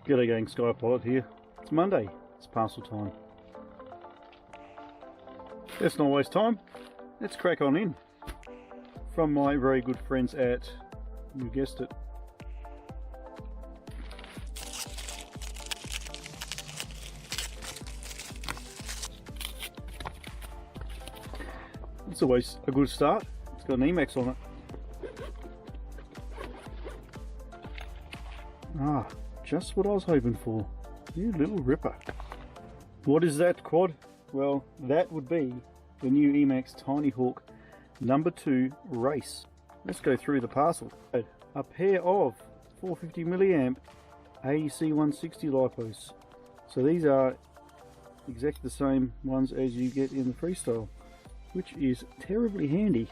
G'day gang, Skypilot here. It's Monday, it's parcel time. Let's not waste time, let's crack on in. From my very good friends at, you guessed it, it's always a good start. It's got an Emax on it. Ah, just what I was hoping for. You little ripper. What is that, quad? Well, that would be the new Emax Tinyhawk number 2 Race. Let's go through the parcel. A pair of 450 milliamp AEC 160 lipos. So these are exactly the same ones as you get in the Freestyle, which is terribly handy.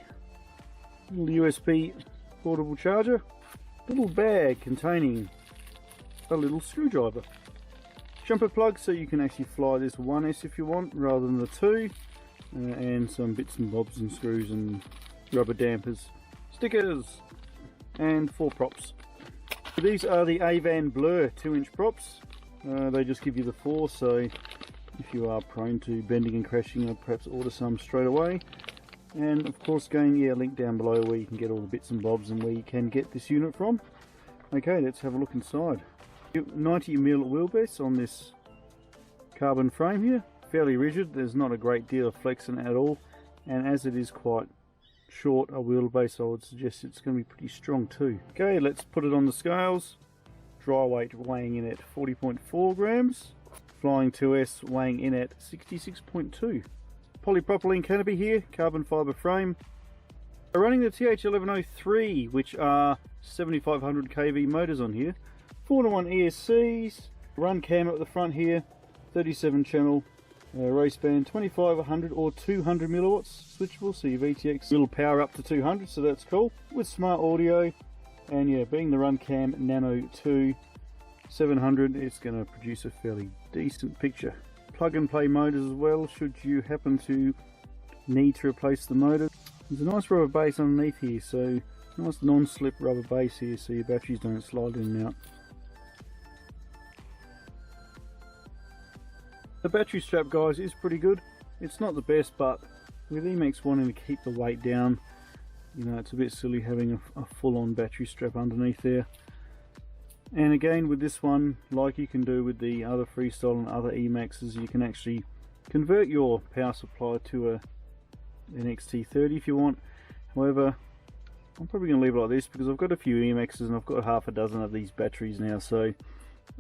Little USB portable charger, little bag containing a little screwdriver, jumper plug so you can actually fly this 1S if you want rather than the 2, and some bits and bobs and screws and rubber dampers, stickers, and 4 props. These are the Avan Blur 2-inch props. They just give you the 4, so if you are prone to bending and crashing, I'd perhaps order some straight away. And of course, again, yeah, link down below where you can get all the bits and bobs and where you can get this unit from. Okay, let's have a look inside. 90mm wheelbase on this carbon frame here, fairly rigid. There's not a great deal of flexing at all, and as it is quite short a wheelbase, I would suggest it's going to be pretty strong too. Okay, let's put it on the scales. Dry weight weighing in at 40.4 grams, flying 2S weighing in at 66.2. Polypropylene canopy here, carbon fibre frame. We're running the TH1103, which are 7500 kV motors on here. 4:1 ESCs, RUNCAM at the front here, 37 channel race band, 25, 100 or 200 milliwatts switchable, so your VTX will power up to 200, so that's cool, with smart audio. And yeah, being the RUNCAM Nano 2 700, it's going to produce a fairly decent picture. Plug and play motors as well, should you happen to need to replace the motor. There's a nice rubber base underneath here, so nice non-slip rubber base here so your batteries don't slide in and out. The battery strap, guys, is pretty good. It's not the best, but with Emax wanting to keep the weight down, you know, it's a bit silly having a full-on battery strap underneath there. And again, with this one, like you can do with the other Freestyle and other Emaxes, you can actually convert your power supply to an XT30 if you want. However, I'm probably going to leave it like this because I've got a few Emaxes and I've got half a dozen of these batteries now, so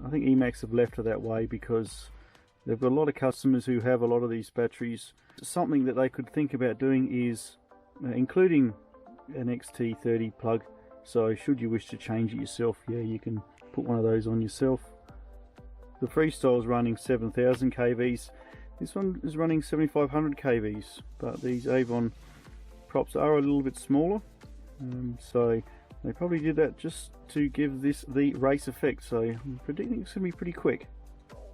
I think Emax have left it that way because they've got a lot of customers who have a lot of these batteries. Something that they could think about doing is including an XT30 plug, so should you wish to change it yourself, yeah, you can put one of those on yourself. The Freestyle is running 7000 kVs, this one is running 7500 kVs, but these Avon props are a little bit smaller, so they probably did that just to give this the race effect, so I'm predicting it's going to be pretty quick.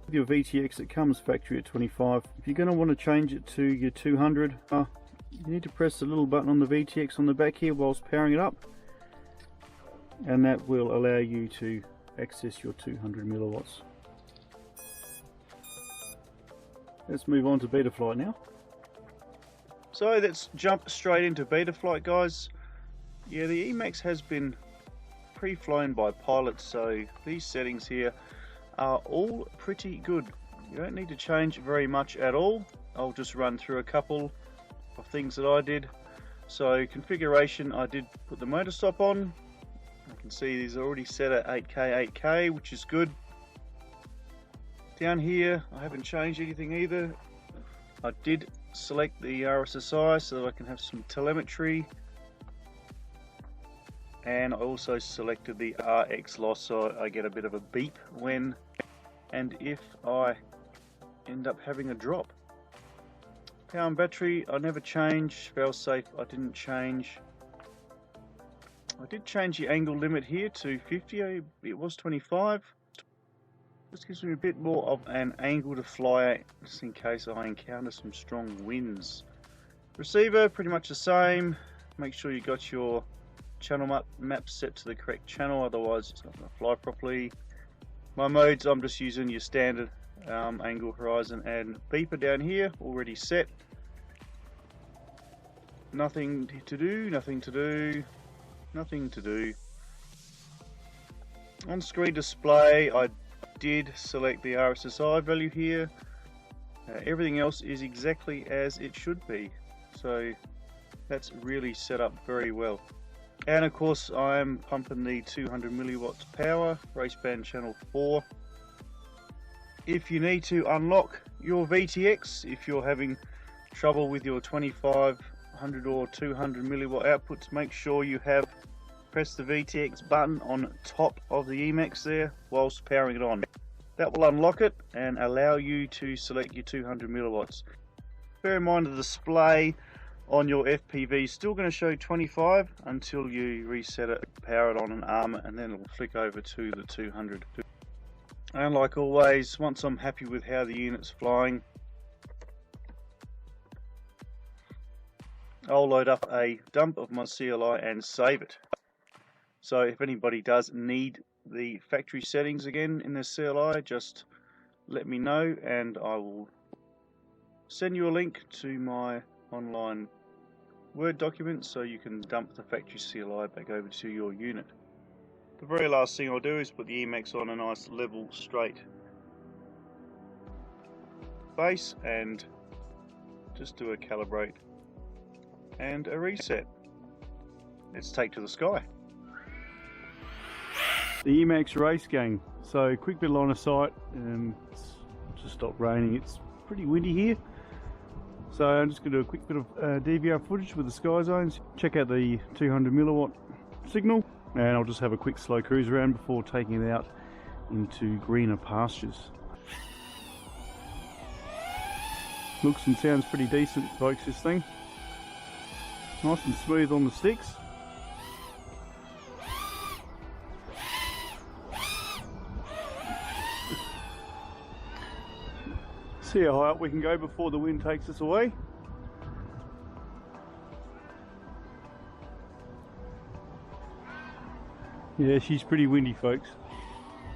With your VTX, it comes factory at 25. If you're going to want to change it to your 200, you need to press the little button on the VTX on the back here whilst powering it up, and that will allow you to access your 200 milliwatts. Let's move on to Betaflight now. So let's jump straight into Betaflight, guys. Yeah, the Emax has been pre-flown by pilots, so these settings here are all pretty good. You don't need to change very much at all. I'll just run through a couple of things that I did. So configuration, I did put the motor stop on. You can see these are already set at 8K, which is good. Down here, I haven't changed anything either. I did select the RSSI so that I can have some telemetry. And I also selected the RX loss so I get a bit of a beep when and if I end up having a drop. Power and battery, I never change. Fail safe, I didn't change. I did change the angle limit here to 50, it was 25. This gives me a bit more of an angle to fly at, just in case I encounter some strong winds. Receiver, pretty much the same. Make sure you got your channel map set to the correct channel, otherwise it's not going to fly properly. My modes, I'm just using your standard angle, horizon and beeper down here, already set. Nothing to do, nothing to do, nothing to do. On screen display, I did select the RSSI value here. Everything else is exactly as it should be, so that's really set up very well. And of course I am pumping the 200 milliwatts power, race band channel 4. If you need to unlock your VTX, if you're having trouble with your 2500 or 200 milliwatt outputs, make sure you have pressed the VTX button on top of the Emax there whilst powering it on. That will unlock it and allow you to select your 200 milliwatts. Bear in mind the display on your FPV is still going to show 25 until you reset it, power it on and arm it, and then it will flick over to the 200. And like always, once I'm happy with how the unit's flying, I'll load up a dump of my CLI and save it. So if anybody does need the factory settings again in their CLI, just let me know and I will send you a link to my online Word document so you can dump the factory CLI back over to your unit. The very last thing I'll do is put the Emax on a nice level straight base and just do a calibrate and a reset. Let's take to the sky. The Emax Race gang. So quick bit of line of sight and it's just stopped raining. It's pretty windy here. So I'm just going to do a quick bit of DVR footage with the sky zones. Check out the 200 milliwatt signal and I'll just have a quick slow cruise around before taking it out into greener pastures. Looks and sounds pretty decent, folks, this thing. Nice and smooth on the sticks. See how high up we can go before the wind takes us away. Yeah, she's pretty windy, folks.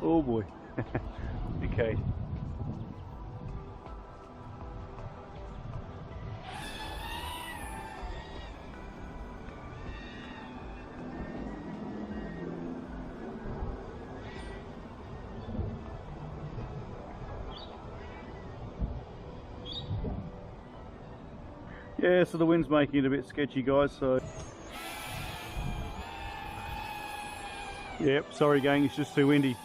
Oh boy. Okay. Yeah, so the wind's making it a bit sketchy, guys, so... Yep, sorry gang, it's just too windy.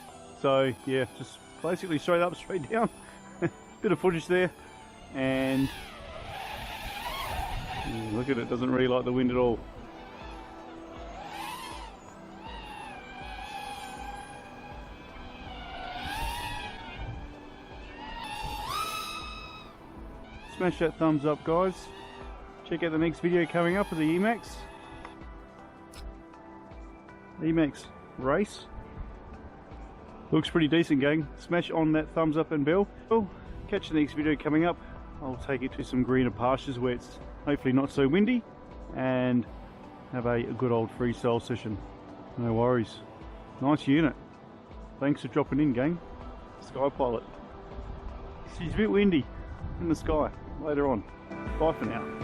So, yeah, just basically straight up, straight down. Bit of footage there. And... look at it, doesn't really like the wind at all. Smash that thumbs up, guys. Check out the next video coming up of the Emax Race. Looks pretty decent, gang. Smash on that thumbs up and bell. Well, catch the next video coming up. I'll take it to some greener pastures where it's hopefully not so windy and have a good old freestyle session. No worries. Nice unit. Thanks for dropping in, gang. Sky Pilot. She's a bit windy in the sky later on. Bye for now.